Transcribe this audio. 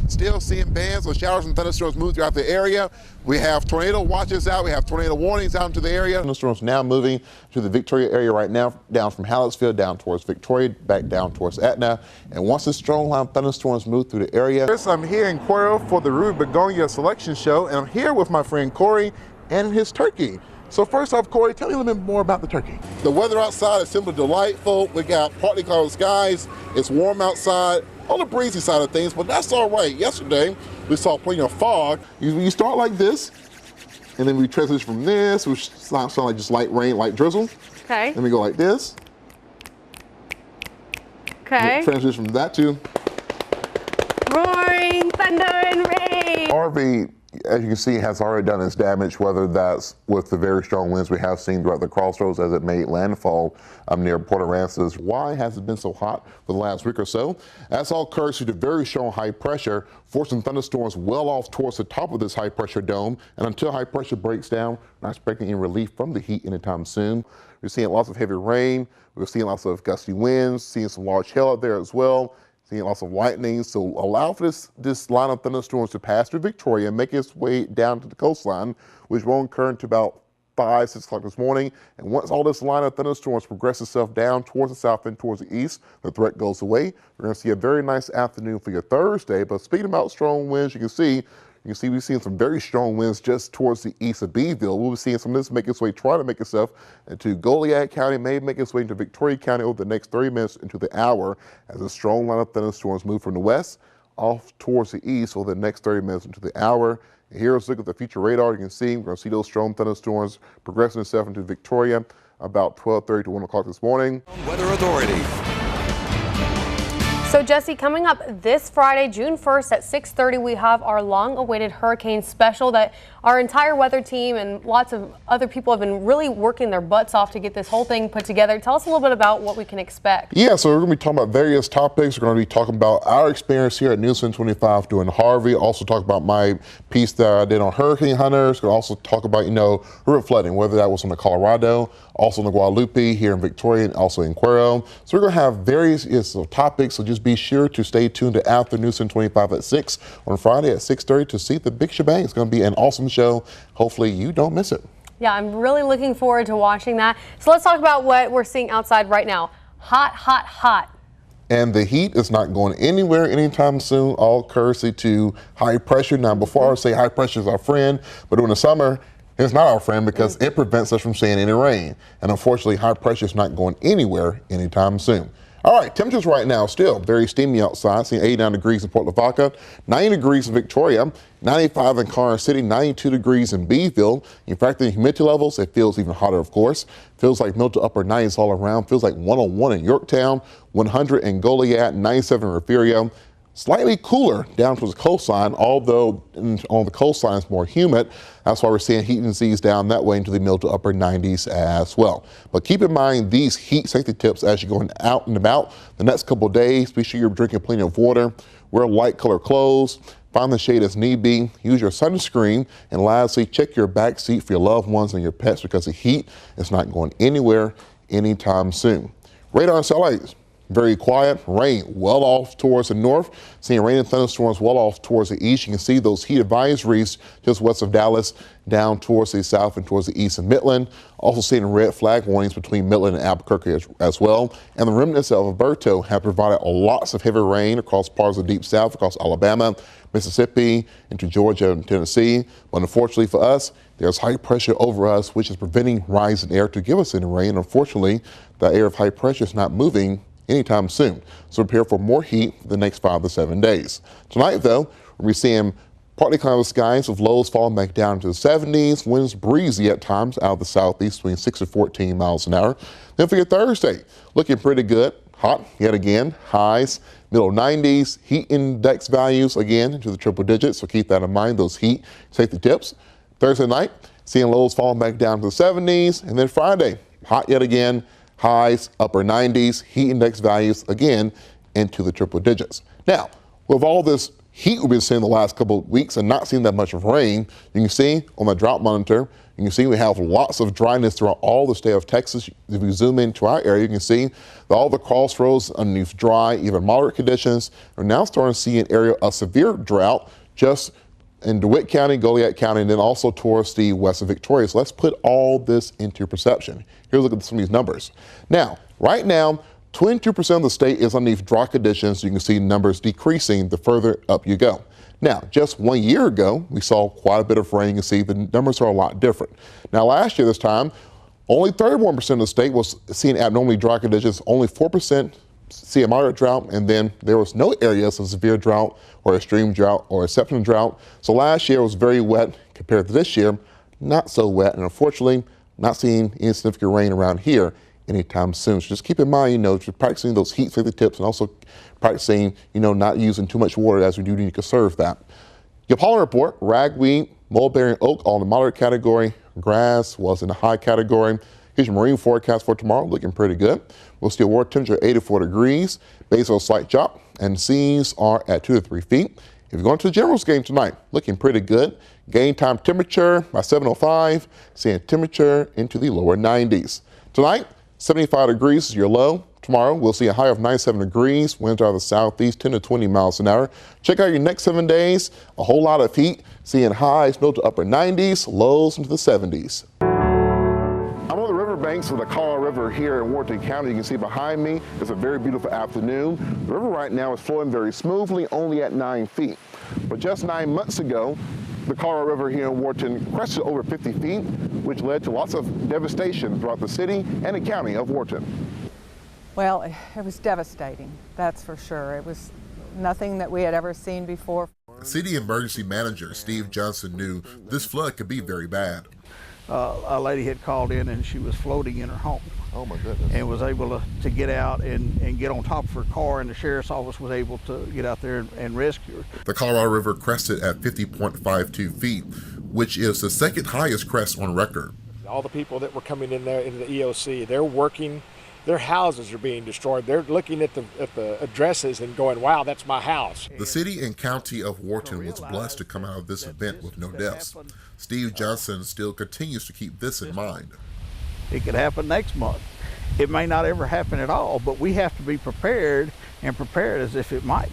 Still seeing bands of showers and thunderstorms move throughout the area. We have tornado watches out. We have tornado warnings out into the area. Thunderstorms now moving to the Victoria area right now, down from Hallettsville, down towards Victoria, back down towards Etna. And once the strong line thunderstorms move through the area. I'm here in Cuero for the Ruby Begonia Selection Show, and I'm here with my friend Corey and his turkey. So first off, Corey, tell me a little bit more about the turkey. The weather outside is simply delightful. We got partly cloudy skies. It's warm outside, on the breezy side of things, but that's all right. Yesterday, we saw plenty of fog. You start like this, and then we transition from this, which sounds like just light rain, light drizzle. Okay. Then we go like this. Okay. Transition from that to roaring thunder and rain. Harvey, as you can see, has already done its damage, whether that's with the very strong winds we have seen throughout the crossroads as it made landfall near Port Aransas. Why has it been so hot for the last week or so? That's all courtesy to very strong high pressure, forcing thunderstorms well off towards the top of this high pressure dome. And until high pressure breaks down, we're not expecting any relief from the heat anytime soon. We're seeing lots of heavy rain. We're seeing lots of gusty winds, seeing some large hail out there as well. Seeing lots of lightning, so allow for this line of thunderstorms to pass through Victoria and make its way down to the coastline, which won't occur until about 5, 6 o'clock this morning. And once all this line of thunderstorms progress itself down towards the south and towards the east, the threat goes away. We're going to see a very nice afternoon for your Thursday. But speaking about strong winds, you can see we've seen some very strong winds just towards the east of Beeville. We'll be seeing some of this make its way, try to make itself into Goliad County, may make its way into Victoria County over the next 30 minutes into the hour as a strong line of thunderstorms move from the west off towards the east over the next 30 minutes into the hour. And here's a look at the future radar. You can see we're going to see those strong thunderstorms progressing itself into Victoria about 12:30 to 1 o'clock this morning. Weather Authority. So Jesse, coming up this Friday, June 1st at 6:30, we have our long-awaited hurricane special that our entire weather team and lots of other people have been really working their butts off to get this whole thing put together. Tell us a little bit about what we can expect. Yeah, so we're going to be talking about various topics. We're going to be talking about our experience here at News 25 doing Harvey. Also talk about my piece that I did on hurricane hunters. We're going to also talk about, river flooding, whether that was on the Colorado, also in the Guadalupe, here in Victoria, and also in Cuero. So we're going to have various topics, so just be sure to stay tuned to After News 25 at 6 on Friday at 6:30 to see the big shebang. It's going to be an awesome show. Hopefully you don't miss it. Yeah, I'm really looking forward to watching that. So let's talk about what we're seeing outside right now. Hot, hot, hot. And the heat is not going anywhere anytime soon, all courtesy to high pressure. Now, before I say high pressure is our friend, but during the summer, it's not our friend because it prevents us from seeing any rain. And unfortunately, high pressure is not going anywhere anytime soon. All right, temperatures right now still very steamy outside, seeing 89 degrees in Port Lavaca, 90 degrees in Victoria, 95 in Carson City, 92 degrees in Beeville. In fact, the humidity levels, it feels even hotter, of course. Feels like middle to upper 90s all around. Feels like 101 in Yorktown, 100 in Goliad, 97 in Refugio. Slightly cooler down towards the coastline, although on the coastline it's more humid. That's why we're seeing heat indices down that way into the middle to upper 90s as well. But keep in mind these heat safety tips as you're going out and about the next couple of days. Be sure you're drinking plenty of water, wear light color clothes, find the shade as need be, use your sunscreen, and lastly, check your back seat for your loved ones and your pets because the heat is not going anywhere anytime soon. Radar and satellites. Very quiet, rain well off towards the north, seeing rain and thunderstorms well off towards the east. You can see those heat advisories just west of Dallas, down towards the south and towards the east of Midland. Also seeing red flag warnings between Midland and Albuquerque as well. And the remnants of Alberto have provided lots of heavy rain across parts of the deep south, across Alabama, Mississippi, into Georgia and Tennessee. But unfortunately for us, there's high pressure over us, which is preventing rising air to give us any rain. Unfortunately, the air of high pressure is not moving anytime soon. So prepare for more heat for the next 5 to 7 days. Tonight, though, we'll be seeing partly cloudy skies with lows falling back down to the 70s. Winds breezy at times out of the southeast between 6 to 14 miles an hour. Then for your Thursday, looking pretty good. Hot yet again. Highs, middle 90s. Heat index values again into the triple digits. So keep that in mind, those heat safety tips. Thursday night, seeing lows falling back down to the 70s. And then Friday, hot yet again. Highs, upper 90s, heat index values, again, into the triple digits. Now, with all this heat we've been seeing the last couple of weeks and not seeing that much of rain, you can see on the drought monitor, You can see we have lots of dryness throughout all the state of Texas. If we zoom into our area, you can see that all the crossroads underneath dry, even moderate conditions. We're now starting to see an area of severe drought just in DeWitt County, Goliad County, and then also towards the west of Victoria. So let's put all this into perception. Here's a look at some of these numbers. Now, right now, 22% of the state is underneath dry conditions. You can see numbers decreasing the further up you go. Now, just 1 year ago, we saw quite a bit of rain. You can see the numbers are a lot different. Now, last year, this time, only 31% of the state was seeing abnormally dry conditions. Only 4% see a moderate drought, and then there was no areas of severe drought or extreme drought or exceptional drought. So last year was very wet compared to this year, not so wet, and unfortunately, not seeing any significant rain around here anytime soon. So just keep in mind, just practicing those heat safety tips and also practicing, not using too much water, as we do need to conserve that. Your pollen report: ragweed, mulberry, and oak all in the moderate category. Grass was in the high category. Here's your marine forecast for tomorrow, looking pretty good. We'll see a water temperature 84 degrees, basal slight drop, and seas are at 2 to 3 feet. If you're going to the Generals game tonight, looking pretty good. Game time temperature by 7:05, seeing temperature into the lower 90s. Tonight, 75 degrees is your low. Tomorrow, we'll see a high of 97 degrees. Winds out of the southeast, 10 to 20 miles an hour. Check out your next 7 days. A whole lot of heat, seeing highs middle to upper 90s, lows into the 70s. I'm on the riverbanks of the Colorado River here in Wharton County. You can see behind me, it's a very beautiful afternoon. The river right now is flowing very smoothly, only at 9 feet. But just 9 months ago, the Colorado River here in Wharton crested over 50 feet, which led to lots of devastation throughout the city and the county of Wharton. Well, it was devastating, that's for sure. It was nothing that we had ever seen before. City Emergency Manager Steve Johnson knew this flood could be very bad. A lady had called in and she was floating in her home. Oh my goodness. And was able to get out and get on top of her car, and the sheriff's office was able to get out there and rescue her. The Colorado River crested at 50.52 feet, which is the second highest crest on record. All the people that were coming in there into the EOC, they're working, their houses are being destroyed. They're looking at the addresses and going, wow, that's my house. The city and county of Wharton was blessed to come out of this event with no deaths. Steve Johnson still continues to keep this in mind. It could happen next month. It may not ever happen at all, but we have to be prepared and prepared as if it might.